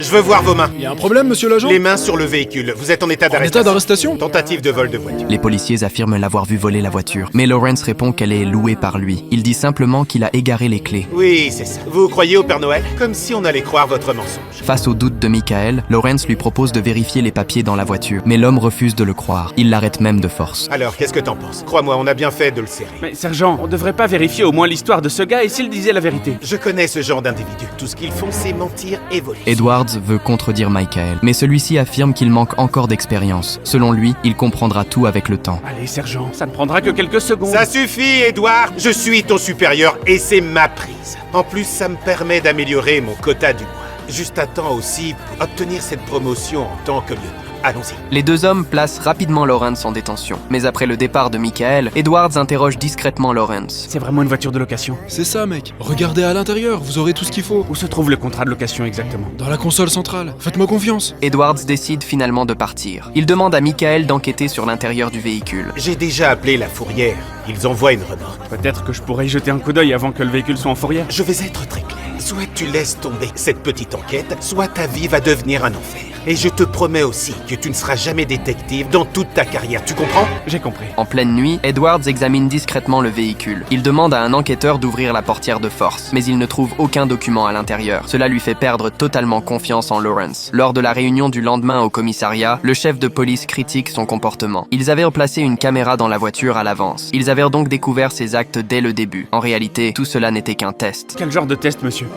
Je veux voir vos mains. Y a un problème, monsieur l'agent? Les mains sur le véhicule. Vous êtes en état En d'arrestation. état d'arrestation? Tentative de vol de voiture. Les policiers affirment l'avoir vu voler la voiture, mais Lawrence répond qu'elle est louée par lui. Il dit simplement qu'il a égaré les clés. Oui, c'est ça. Vous croyez au Père Noël? Comme si on allait croire votre mensonge. Face au doute de Michael, Lawrence lui propose de vérifier les papiers dans la voiture, mais l'homme refuse de le croire. Il l'arrête même de force. Alors, qu'est-ce que t'en penses? Crois-moi, on a bien fait de le serrer. Mais sergent, on devrait pas vérifier au moins l'histoire de ce gars et s'il disait la vérité? Je connais ce genre d'individus. Tout ce qu'ils font, c'est mentir et voler. Edwards veut contredire Michael, mais celui-ci affirme qu'il manque encore d'expérience. Selon lui, il comprendra tout avec le temps. Allez, sergent, ça ne prendra que quelques secondes. Ça suffit, Edward. Je suis ton supérieur et c'est ma prise. En plus, ça me permet d'améliorer mon quota du mois. Juste à temps aussi pour obtenir cette promotion en tant que lieutenant. Allons-y. Les deux hommes placent rapidement Lawrence en détention. Mais après le départ de Michael, Edwards interroge discrètement Lawrence. C'est vraiment une voiture de location? C'est ça, mec. Regardez à l'intérieur, vous aurez tout ce qu'il faut. Où se trouve le contrat de location exactement? Dans la console centrale. Faites-moi confiance. Edwards décide finalement de partir. Il demande à Michael d'enquêter sur l'intérieur du véhicule. J'ai déjà appelé la fourrière. Ils envoient une remorque. Peut-être que je pourrais y jeter un coup d'œil avant que le véhicule soit en fourrière. Je vais être très clair. Soit tu laisses tomber cette petite enquête, soit ta vie va devenir un enfer. Et je te promets aussi que tu ne seras jamais détective dans toute ta carrière, tu comprends? J'ai compris. En pleine nuit, Edwards examine discrètement le véhicule. Il demande à un enquêteur d'ouvrir la portière de force, mais il ne trouve aucun document à l'intérieur. Cela lui fait perdre totalement confiance en Lawrence. Lors de la réunion du lendemain au commissariat, le chef de police critique son comportement. Ils avaient placé une caméra dans la voiture à l'avance. Ils avaient donc découvert ses actes dès le début. En réalité, tout cela n'était qu'un test. Quel genre de test, monsieur?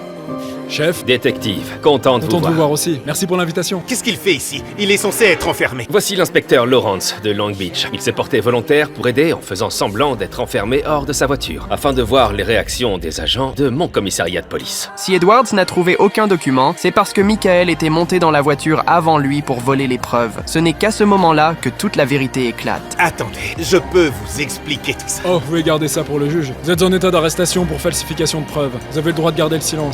Chef, Détective, content de content vous de vous voir. voir aussi. Merci pour l'invitation. Qu'est-ce qu'il fait ici? Il est censé être enfermé. Voici l'inspecteur Lawrence de Long Beach. Il s'est porté volontaire pour aider en faisant semblant d'être enfermé hors de sa voiture, afin de voir les réactions des agents de mon commissariat de police. Si Edwards n'a trouvé aucun document, c'est parce que Michael était monté dans la voiture avant lui pour voler les preuves. Ce n'est qu'à ce moment-là que toute la vérité éclate. Attendez, je peux vous expliquer tout ça. Oh, vous pouvez garder ça pour le juge. Vous êtes en état d'arrestation pour falsification de preuves. Vous avez le droit de garder le silence.